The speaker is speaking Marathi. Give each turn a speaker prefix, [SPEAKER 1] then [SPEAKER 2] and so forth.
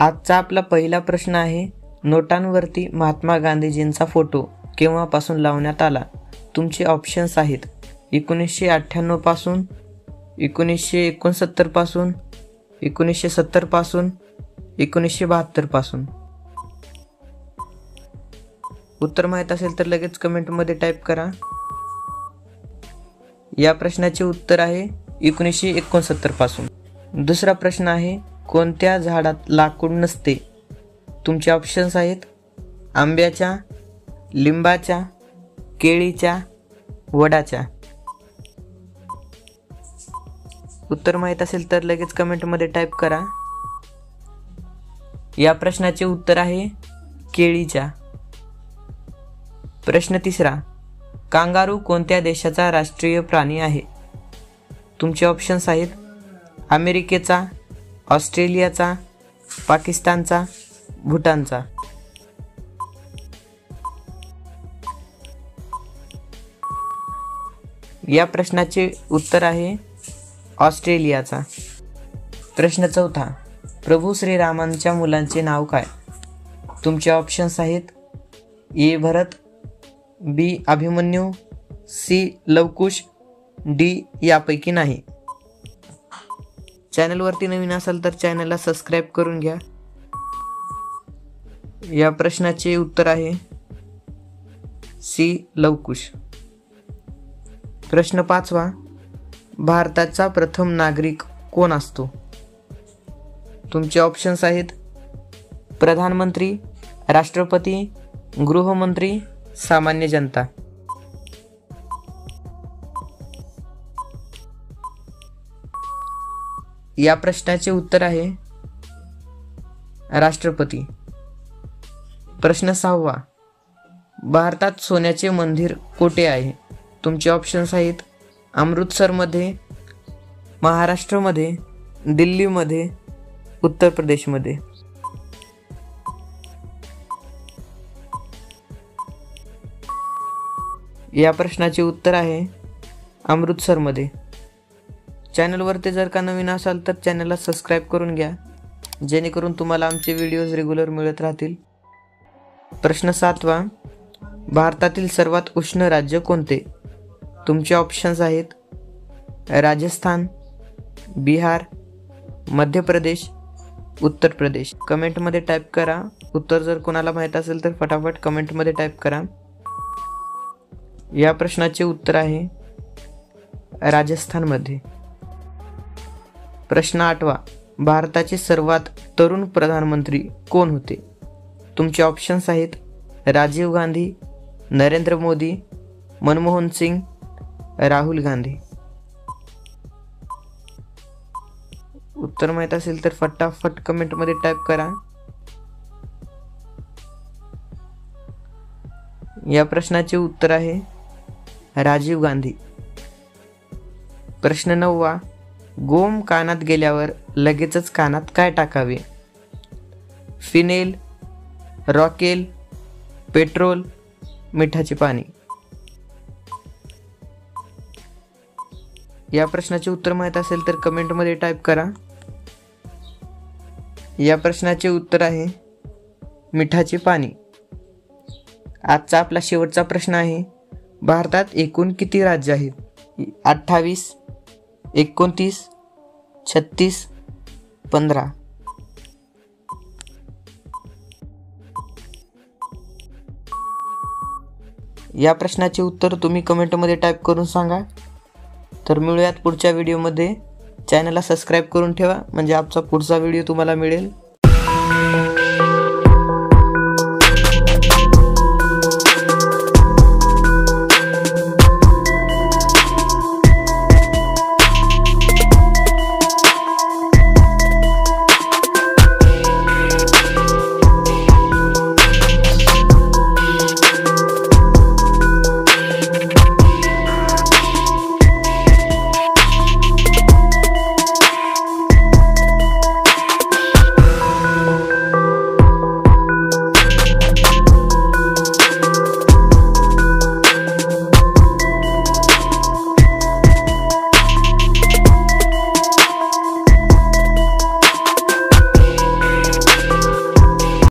[SPEAKER 1] आजचा आपला पहिला प्रश्न आहे, नोटांवरती महात्मा गांधीजींचा फोटो केव्हापासून लावण्यात आला? तुमचे ऑप्शन्स आहेत 1998 पासून, 1969 पासून, 1970 पासून, 1972 पासून. उत्तर माहीत असेल तर लगेच कमेंटमध्ये टाईप करा. या प्रश्नाचे उत्तर आहे 1969 पासून. दुसरा प्रश्न आहे, कोणत्या झाडात लाकूड नसते? तुमचे ऑप्शन्स आहेत आंब्याच्या, लिंबाच्या, केळीच्या, वडाच्या. उत्तर माहीत असेल तर लगेच कमेंटमध्ये टाईप करा. या प्रश्नाचे उत्तर आहे केळीच्या. प्रश्न तिसरा, कांगारू कोणत्या देशाचा राष्ट्रीय प्राणी आहे? तुमचे ऑप्शन्स आहेत अमेरिकेचा, ऑस्ट्रेलियाचा, पाकिस्तानचा, भूटानचा. या प्रश्नाचे उत्तर आहे ऑस्ट्रेलियाचा. प्रश्न चौथा, प्रभू श्रीरामांच्या मुलांचे नाव काय? तुमचे ऑप्शन्स आहेत ए भरत, बी अभिमन्यू, सी लवकुश, डी यापैकी नाही. चॅनलवरती नवीन असाल तर चॅनलला सबस्क्राईब करून घ्या. या प्रश्नाचे उत्तर आहे सी लवकुश. प्रश्न पाचवा, भारताचा प्रथम नागरिक कोण असतो? तुमचे ऑप्शन्स आहेत प्रधानमंत्री, राष्ट्रपती, गृहमंत्री, सामान्य जनता. या प्रश्नाचे उत्तर आहे राष्ट्रपती. प्रश्न सहावा, भारतात सोन्याचे मंदिर कोठे आहे? तुमचे ऑप्शन्स आहेत अमृतसरमध्ये, महाराष्ट्रामध्ये, दिल्लीमध्ये, उत्तर प्रदेशमध्ये. या प्रश्नाचे उत्तर आहे अमृतसरमध्ये. चॅनलवरती जर का नवीन असाल तर चॅनलला सबस्क्राईब करून घ्या, जेणेकरून तुम्हाला आमचे व्हिडिओज रेग्युलर मिळत राहतील. प्रश्न सातवा, भारतातील सर्वात उष्ण राज्य कोणते? तुमचे ऑप्शन्स आहेत राजस्थान, बिहार, मध्य प्रदेश, उत्तर प्रदेश. कमेंटमध्ये टाईप करा. उत्तर जर कोणाला माहीत असेल तर फटाफट कमेंटमध्ये टाईप करा. या प्रश्नाचे उत्तर आहे राजस्थानमध्ये. प्रश्न आठवा, भारताचे सर्वात तरुण प्रधानमंत्री कोण होते? तुमचे ऑप्शन्स आहेत राजीव गांधी, नरेंद्र मोदी, मनमोहन सिंग, राहुल गांधी. उत्तर माहीत असेल तर फटाफट कमेंटमध्ये टाईप करा. या प्रश्नाचे उत्तर आहे राजीव गांधी. प्रश्न नववा, गोम कानात गेल्यावर लगेचच कानात काय टाकावे? फिनेल, रॉकेल, पेट्रोल, मिठाचे पाणी. या प्रश्नाचे उत्तर माहीत असेल तर कमेंटमध्ये टाईप करा. या प्रश्नाचे उत्तर आहे मिठाचे पाणी. आजचा आपला शेवटचा प्रश्न आहे, भारतात एकूण किती राज्य आहेत? 28, 29, 36, 15. या प्रश्नाचे उत्तर तुम्ही कमेंटमध्ये टाईप करून सांगा. तर मिळूयात पुढच्या व्हिडिओमध्ये. चॅनलला सबस्क्राईब करून ठेवा, म्हणजे आमचा पुढचा व्हिडिओ तुम्हाला मिळेल.